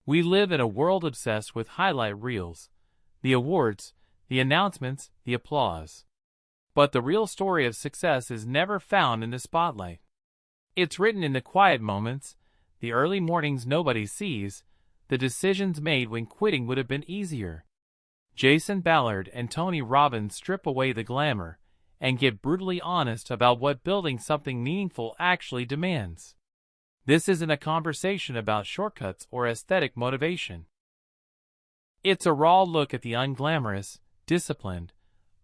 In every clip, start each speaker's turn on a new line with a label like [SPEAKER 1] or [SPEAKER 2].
[SPEAKER 1] We live in a world obsessed with highlight reels, the awards, the announcements, the applause. But the real story of success is never found in the spotlight. It's written in the quiet moments, the early mornings nobody sees, the decisions made when quitting would have been easier. Jason Ballard and Tony Robbins strip away the glamour and get brutally honest about what building something meaningful actually demands. This isn't a conversation about shortcuts or aesthetic motivation. It's a raw look at the unglamorous, disciplined,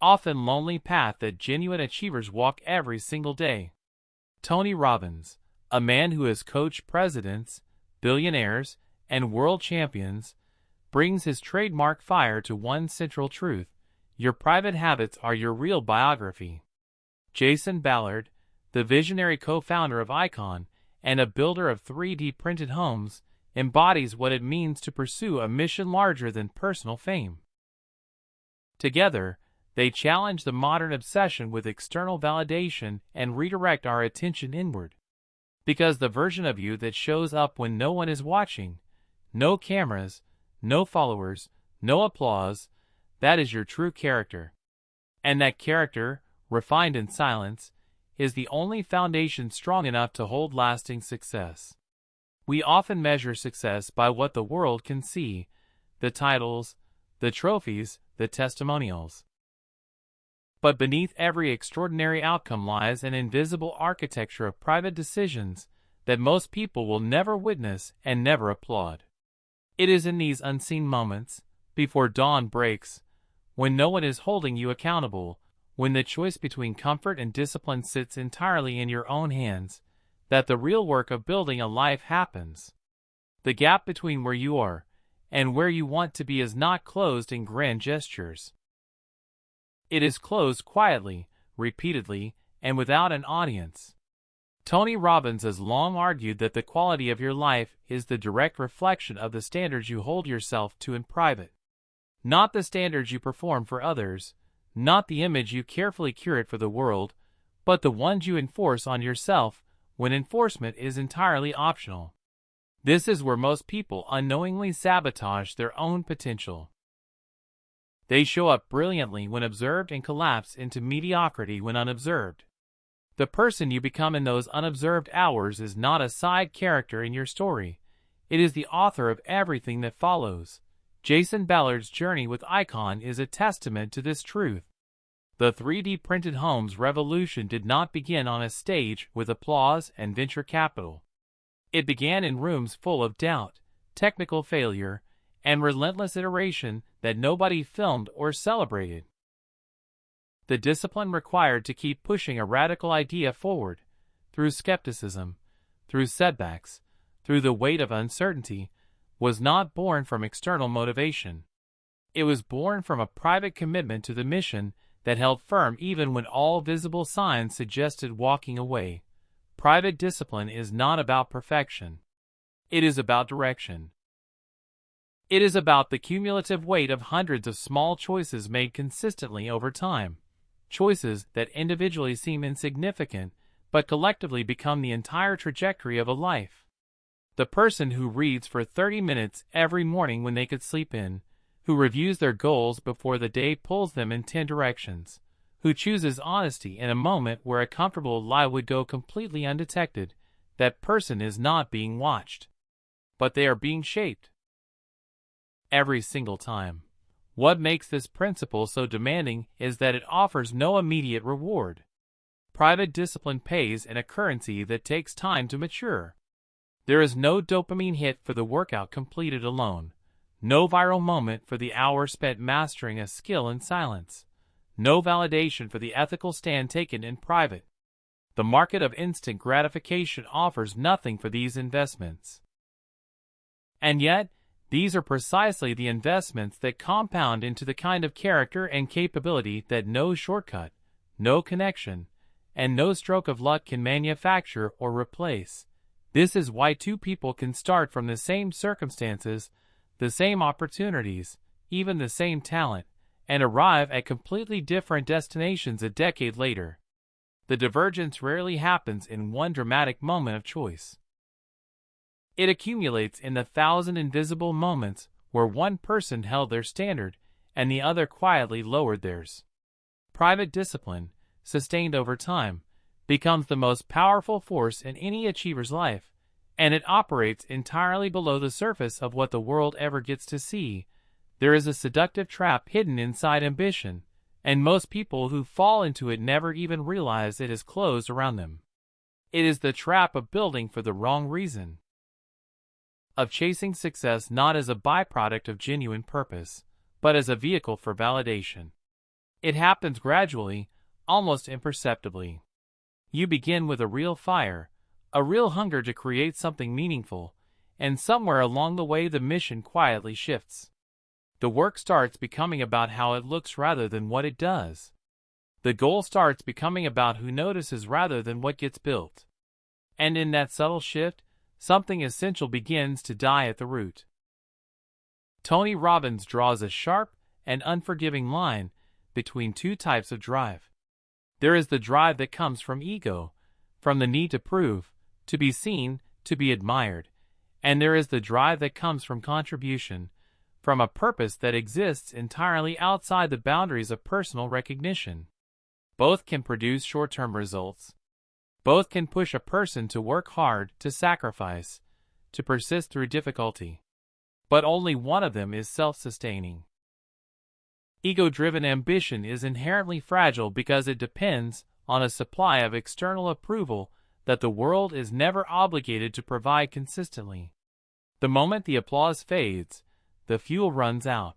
[SPEAKER 1] often lonely path that genuine achievers walk every single day. Tony Robbins, a man who has coached presidents, billionaires, and world champions, brings his trademark fire to one central truth: your private habits are your real biography. Jason Ballard, the visionary co-founder of Icon and a builder of 3D printed homes, embodies what it means to pursue a mission larger than personal fame. Together, they challenge the modern obsession with external validation and redirect our attention inward. Because the version of you that shows up when no one is watching, no cameras, no followers, no applause, that is your true character. And that character, refined in silence, is the only foundation strong enough to hold lasting success. We often measure success by what the world can see: the titles, the trophies, the testimonials. But beneath every extraordinary outcome lies an invisible architecture of private decisions that most people will never witness and never applaud. It is in these unseen moments, before dawn breaks, when no one is holding you accountable, when the choice between comfort and discipline sits entirely in your own hands, that the real work of building a life happens. The gap between where you are and where you want to be is not closed in grand gestures. It is closed quietly, repeatedly, and without an audience. Tony Robbins has long argued that the quality of your life is the direct reflection of the standards you hold yourself to in private. Not the standards you perform for others, not the image you carefully curate for the world, but the ones you enforce on yourself when enforcement is entirely optional. This is where most people unknowingly sabotage their own potential. They show up brilliantly when observed and collapse into mediocrity when unobserved. The person you become in those unobserved hours is not a side character in your story. It is the author of everything that follows. Jason Ballard's journey with Icon is a testament to this truth. The 3D printed homes revolution did not begin on a stage with applause and venture capital. It began in rooms full of doubt, technical failure, and relentless iteration that nobody filmed or celebrated. The discipline required to keep pushing a radical idea forward, through skepticism, through setbacks, through the weight of uncertainty, was not born from external motivation. It was born from a private commitment to the mission that held firm even when all visible signs suggested walking away. Private discipline is not about perfection. It is about direction. It is about the cumulative weight of hundreds of small choices made consistently over time. Choices that individually seem insignificant, but collectively become the entire trajectory of a life. The person who reads for 30 minutes every morning when they could sleep in, who reviews their goals before the day pulls them in 10 directions, who chooses honesty in a moment where a comfortable lie would go completely undetected, that person is not being watched. But they are being shaped. Every single time. What makes this principle so demanding is that it offers no immediate reward. Private discipline pays in a currency that takes time to mature. There is no dopamine hit for the workout completed alone, no viral moment for the hour spent mastering a skill in silence, no validation for the ethical stand taken in private. The market of instant gratification offers nothing for these investments. And yet, these are precisely the investments that compound into the kind of character and capability that no shortcut, no connection, and no stroke of luck can manufacture or replace. This is why two people can start from the same circumstances, the same opportunities, even the same talent, and arrive at completely different destinations a decade later. The divergence rarely happens in one dramatic moment of choice. It accumulates in the thousand invisible moments where one person held their standard and the other quietly lowered theirs. Private discipline, sustained over time, becomes the most powerful force in any achiever's life, and it operates entirely below the surface of what the world ever gets to see. There is a seductive trap hidden inside ambition, and most people who fall into it never even realize it is closed around them. It is the trap of building for the wrong reason, of chasing success not as a byproduct of genuine purpose, but as a vehicle for validation. It happens gradually, almost imperceptibly. You begin with a real fire, a real hunger to create something meaningful, and somewhere along the way the mission quietly shifts. The work starts becoming about how it looks rather than what it does. The goal starts becoming about who notices rather than what gets built. And in that subtle shift, something essential begins to die at the root. Tony Robbins draws a sharp and unforgiving line between two types of drive. There is the drive that comes from ego, from the need to prove, to be seen, to be admired, and there is the drive that comes from contribution, from a purpose that exists entirely outside the boundaries of personal recognition. Both can produce short-term results. Both can push a person to work hard, to sacrifice, to persist through difficulty. But only one of them is self-sustaining. Ego-driven ambition is inherently fragile because it depends on a supply of external approval that the world is never obligated to provide consistently. The moment the applause fades, the fuel runs out.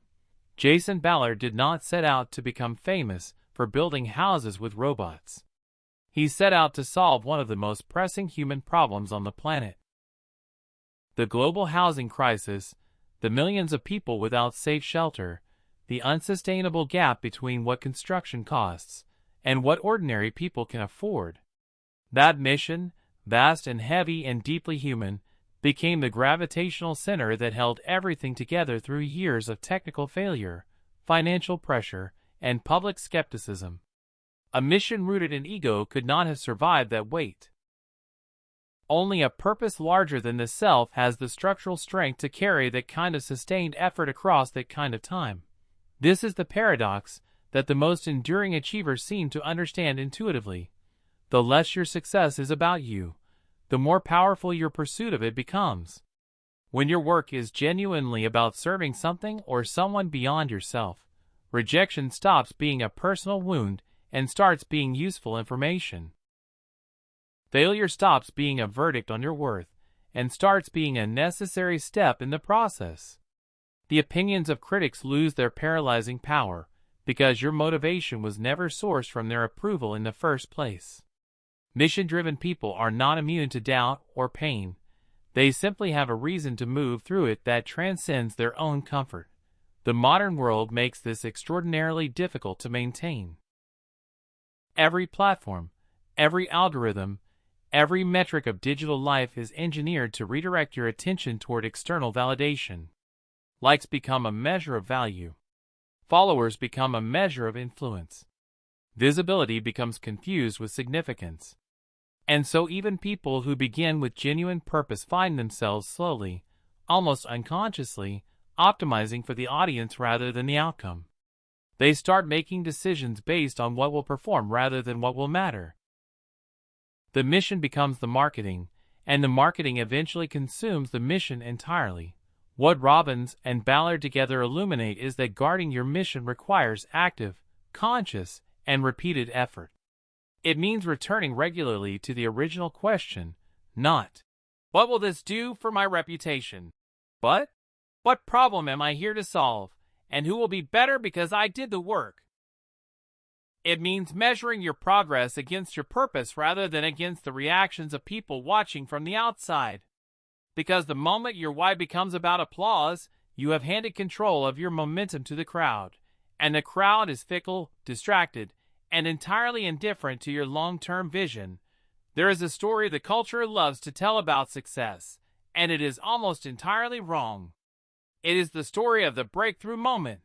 [SPEAKER 1] Jason Ballard did not set out to become famous for building houses with robots. He set out to solve one of the most pressing human problems on the planet. The global housing crisis, the millions of people without safe shelter, the unsustainable gap between what construction costs and what ordinary people can afford. That mission, vast and heavy and deeply human, became the gravitational center that held everything together through years of technical failure, financial pressure, and public skepticism. A mission rooted in ego could not have survived that weight. Only a purpose larger than the self has the structural strength to carry that kind of sustained effort across that kind of time. This is the paradox that the most enduring achievers seem to understand intuitively. The less your success is about you, the more powerful your pursuit of it becomes. When your work is genuinely about serving something or someone beyond yourself, rejection stops being a personal wound and starts being useful information. Failure stops being a verdict on your worth and starts being a necessary step in the process. The opinions of critics lose their paralyzing power because your motivation was never sourced from their approval in the first place. Mission-driven people are not immune to doubt or pain. They simply have a reason to move through it that transcends their own comfort. The modern world makes this extraordinarily difficult to maintain. Every platform, every algorithm, every metric of digital life is engineered to redirect your attention toward external validation. Likes become a measure of value. Followers become a measure of influence. Visibility becomes confused with significance. And so even people who begin with genuine purpose find themselves slowly, almost unconsciously, optimizing for the audience rather than the outcome. They start making decisions based on what will perform rather than what will matter. The mission becomes the marketing, and the marketing eventually consumes the mission entirely. What Robbins and Ballard together illuminate is that guarding your mission requires active, conscious, and repeated effort. It means returning regularly to the original question, not, "What will this do for my reputation?" but, "What problem am I here to solve, and who will be better because I did the work?" It means measuring your progress against your purpose rather than against the reactions of people watching from the outside. Because the moment your why becomes about applause, you have handed control of your momentum to the crowd, and the crowd is fickle, distracted, and entirely indifferent to your long-term vision. There is a story the culture loves to tell about success, and it is almost entirely wrong. It is the story of the breakthrough moment.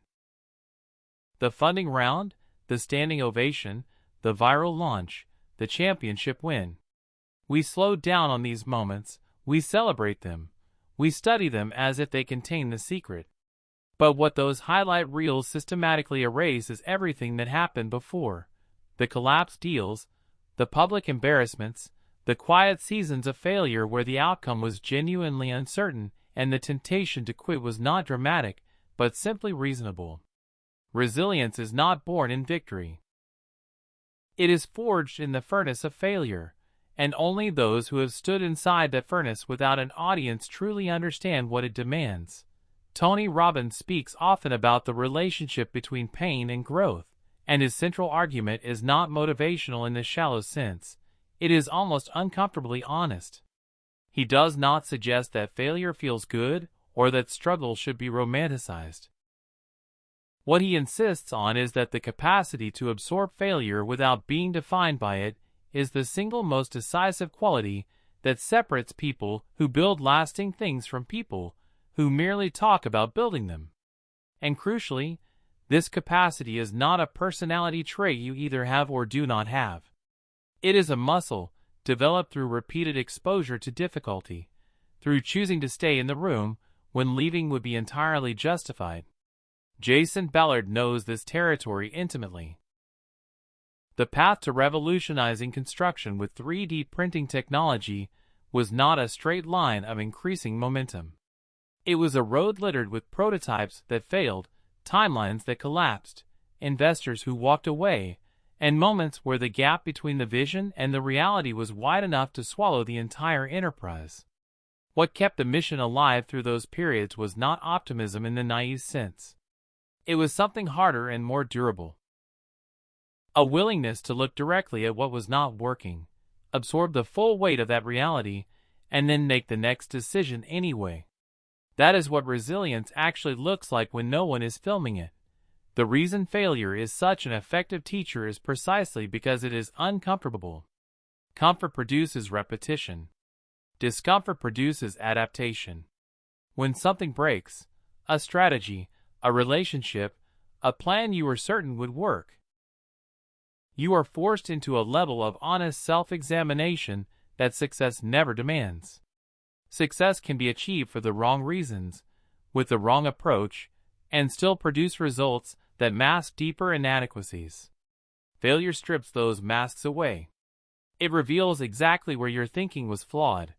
[SPEAKER 1] The funding round, the standing ovation, the viral launch, the championship win. We slow down on these moments, we celebrate them, We study them as if they contain the secret. But what those highlight reels systematically erase is everything that happened before. The collapsed deals, the public embarrassments, the quiet seasons of failure where the outcome was genuinely uncertain and the temptation to quit was not dramatic, but simply reasonable. Resilience is not born in victory. It is forged in the furnace of failure, and only those who have stood inside that furnace without an audience truly understand what it demands. Tony Robbins speaks often about the relationship between pain and growth, and his central argument is not motivational in the shallow sense. It is almost uncomfortably honest. He does not suggest that failure feels good or that struggle should be romanticized. What he insists on is that the capacity to absorb failure without being defined by it is the single most decisive quality that separates people who build lasting things from people who merely talk about building them. And crucially, this capacity is not a personality trait you either have or do not have. It is a muscle developed through repeated exposure to difficulty, through choosing to stay in the room when leaving would be entirely justified. Jason Ballard knows this territory intimately. The path to revolutionizing construction with 3D printing technology was not a straight line of increasing momentum. It was a road littered with prototypes that failed, timelines that collapsed, investors who walked away, and moments where the gap between the vision and the reality was wide enough to swallow the entire enterprise. What kept the mission alive through those periods was not optimism in the naive sense. It was something harder and more durable. A willingness to look directly at what was not working, absorb the full weight of that reality, and then make the next decision anyway. That is what resilience actually looks like when no one is filming it. The reason failure is such an effective teacher is precisely because it is uncomfortable. Comfort produces repetition. Discomfort produces adaptation. When something breaks, a strategy, a relationship, a plan you were certain would work, you are forced into a level of honest self-examination that success never demands. Success can be achieved for the wrong reasons, with the wrong approach, and still produce results that mask deeper inadequacies. Failure strips those masks away. It reveals exactly where your thinking was flawed,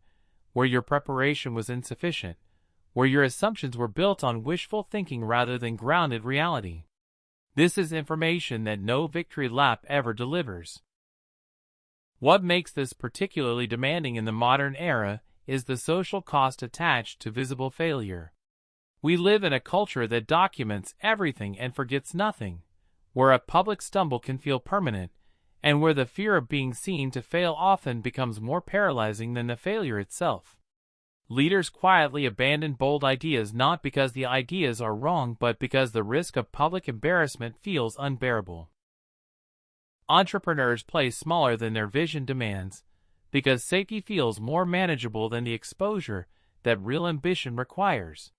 [SPEAKER 1] where your preparation was insufficient, where your assumptions were built on wishful thinking rather than grounded reality. This is information that no victory lap ever delivers. What makes this particularly demanding in the modern era is the social cost attached to visible failure. We live in a culture that documents everything and forgets nothing, where a public stumble can feel permanent, and where the fear of being seen to fail often becomes more paralyzing than the failure itself. Leaders quietly abandon bold ideas not because the ideas are wrong but because the risk of public embarrassment feels unbearable. Entrepreneurs play smaller than their vision demands, because safety feels more manageable than the exposure that real ambition requires.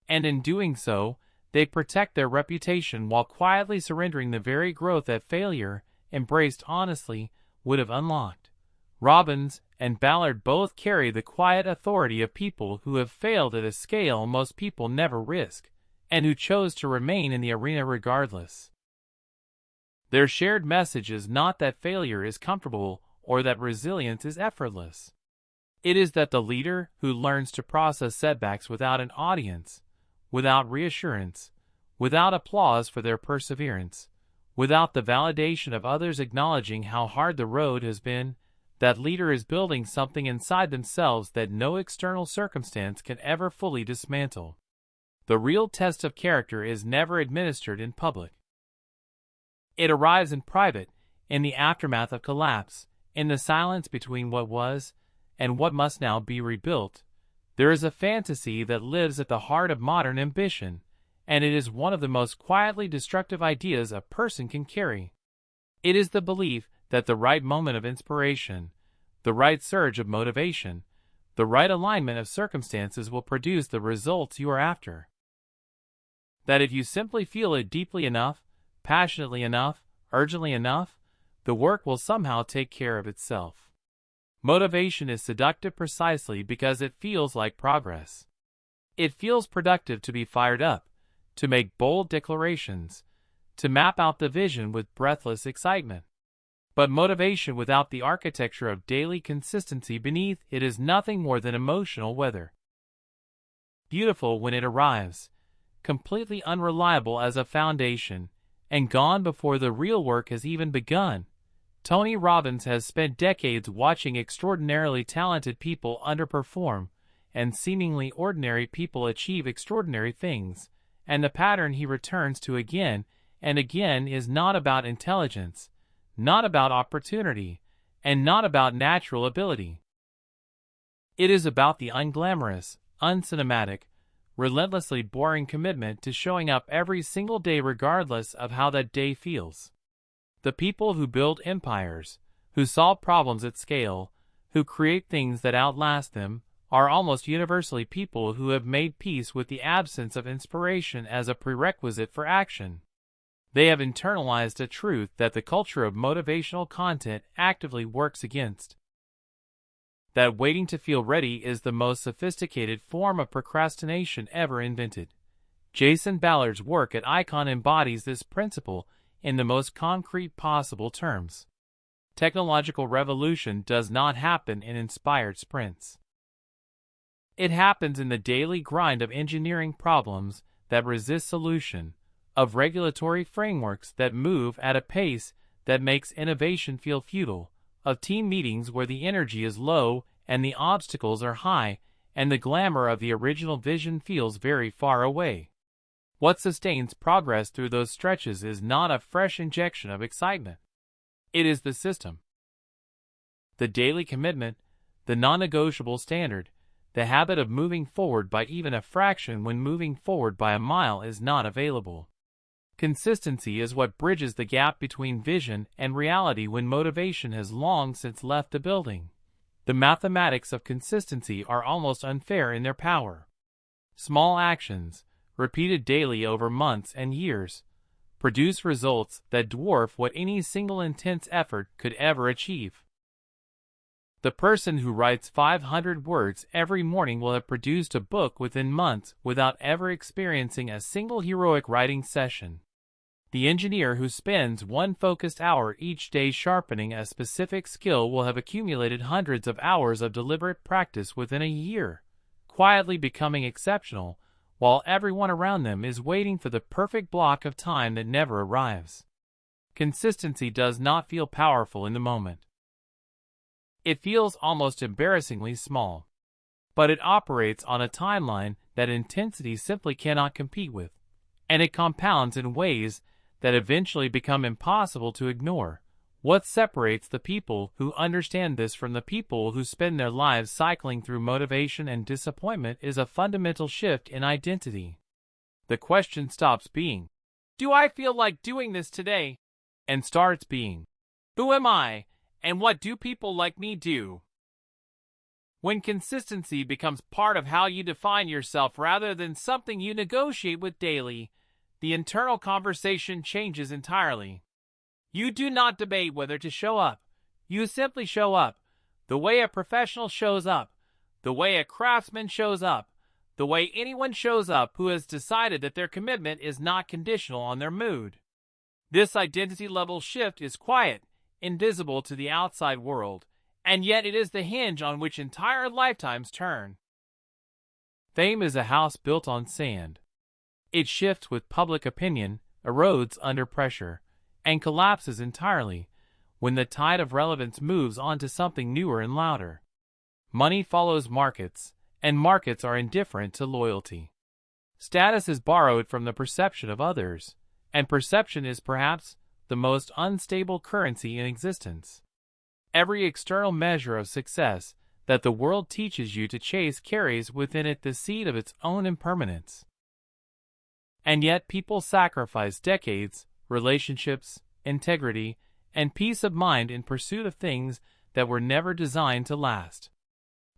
[SPEAKER 1] And in doing so, they protect their reputation while quietly surrendering the very growth that failure, embraced honestly, would have unlocked. Robbins and Ballard both carry the quiet authority of people who have failed at a scale most people never risk, and who chose to remain in the arena regardless. Their shared message is not that failure is comfortable or that resilience is effortless. It is that the leader who learns to process setbacks without an audience, without reassurance, without applause for their perseverance, without the validation of others acknowledging how hard the road has been, that leader is building something inside themselves that no external circumstance can ever fully dismantle. The real test of character is never administered in public. It arrives in private, in the aftermath of collapse, in the silence between what was and what must now be rebuilt. There is a fantasy that lives at the heart of modern ambition, and it is one of the most quietly destructive ideas a person can carry. It is the belief that the right moment of inspiration, the right surge of motivation, the right alignment of circumstances will produce the results you are after. That if you simply feel it deeply enough, passionately enough, urgently enough, the work will somehow take care of itself. Motivation is seductive precisely because it feels like progress. It feels productive to be fired up, to make bold declarations, to map out the vision with breathless excitement. But motivation without the architecture of daily consistency beneath it is nothing more than emotional weather. Beautiful when it arrives, completely unreliable as a foundation, and gone before the real work has even begun. Tony Robbins has spent decades watching extraordinarily talented people underperform and seemingly ordinary people achieve extraordinary things, and the pattern he returns to again and again is not about intelligence, not about opportunity, and not about natural ability. It is about the unglamorous, uncinematic, relentlessly boring commitment to showing up every single day regardless of how that day feels. The people who build empires, who solve problems at scale, who create things that outlast them, are almost universally people who have made peace with the absence of inspiration as a prerequisite for action. They have internalized a truth that the culture of motivational content actively works against. That waiting to feel ready is the most sophisticated form of procrastination ever invented. Jason Ballard's work at Icon embodies this principle in the most concrete possible terms. Technological revolution does not happen in inspired sprints. It happens in the daily grind of engineering problems that resist solution, of regulatory frameworks that move at a pace that makes innovation feel futile, of team meetings where the energy is low and the obstacles are high, and the glamour of the original vision feels very far away. What sustains progress through those stretches is not a fresh injection of excitement. It is the system. The daily commitment, the non-negotiable standard, the habit of moving forward by even a fraction when moving forward by a mile is not available. Consistency is what bridges the gap between vision and reality when motivation has long since left the building. The mathematics of consistency are almost unfair in their power. Small actions, repeated daily over months and years, produce results that dwarf what any single intense effort could ever achieve. The person who writes 500 words every morning will have produced a book within months without ever experiencing a single heroic writing session. The engineer who spends one focused hour each day sharpening a specific skill will have accumulated hundreds of hours of deliberate practice within a year, quietly becoming exceptional, while everyone around them is waiting for the perfect block of time that never arrives. Consistency does not feel powerful in the moment. It feels almost embarrassingly small. But it operates on a timeline that intensity simply cannot compete with, and it compounds in ways that eventually become impossible to ignore. What separates the people who understand this from the people who spend their lives cycling through motivation and disappointment is a fundamental shift in identity. The question stops being, "Do I feel like doing this today?" and starts being, "Who am I, and what do people like me do?" When consistency becomes part of how you define yourself rather than something you negotiate with daily, the internal conversation changes entirely. You do not debate whether to show up. You simply show up, the way a professional shows up, the way a craftsman shows up, the way anyone shows up who has decided that their commitment is not conditional on their mood. This identity level shift is quiet, invisible to the outside world, and yet it is the hinge on which entire lifetimes turn. Fame is a house built on sand. It shifts with public opinion, erodes under pressure, and collapses entirely when the tide of relevance moves on to something newer and louder. Money follows markets, and markets are indifferent to loyalty. Status is borrowed from the perception of others, and perception is perhaps the most unstable currency in existence. Every external measure of success that the world teaches you to chase carries within it the seed of its own impermanence. And yet people sacrifice decades, relationships, integrity, and peace of mind in pursuit of things that were never designed to last.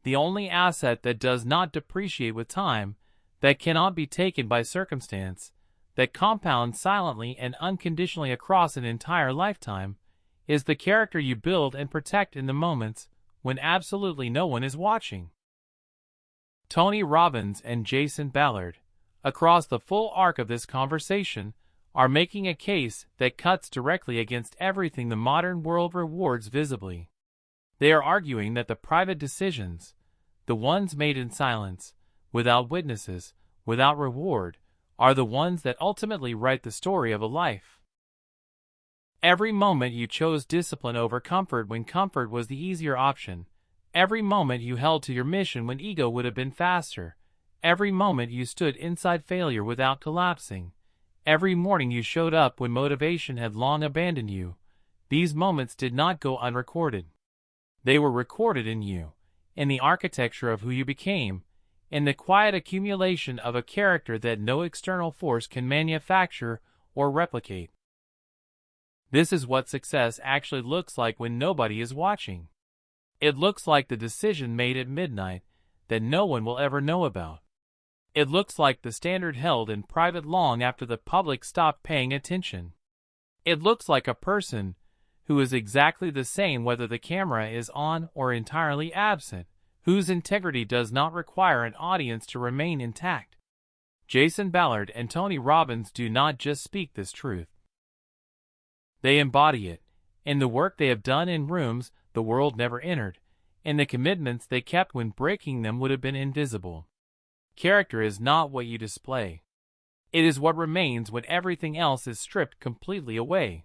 [SPEAKER 1] The only asset that does not depreciate with time, that cannot be taken by circumstance, that compounds silently and unconditionally across an entire lifetime, is the character you build and protect in the moments when absolutely no one is watching. Tony Robbins and Jason Ballard, across the full arc of this conversation, are making a case that cuts directly against everything the modern world rewards visibly. They are arguing that the private decisions, the ones made in silence, without witnesses, without reward, are the ones that ultimately write the story of a life. Every moment you chose discipline over comfort when comfort was the easier option. Every moment you held to your mission when ego would have been faster. Every moment you stood inside failure without collapsing. Every morning you showed up when motivation had long abandoned you. These moments did not go unrecorded. They were recorded in you, in the architecture of who you became, in the quiet accumulation of a character that no external force can manufacture or replicate. This is what success actually looks like when nobody is watching. It looks like the decision made at midnight that no one will ever know about. It looks like the standard held in private long after the public stopped paying attention. It looks like a person who is exactly the same whether the camera is on or entirely absent, whose integrity does not require an audience to remain intact. Jason Ballard and Tony Robbins do not just speak this truth. They embody it, in the work they have done in rooms the world never entered, in the commitments they kept when breaking them would have been invisible. Character is not what you display. It is what remains when everything else is stripped completely away.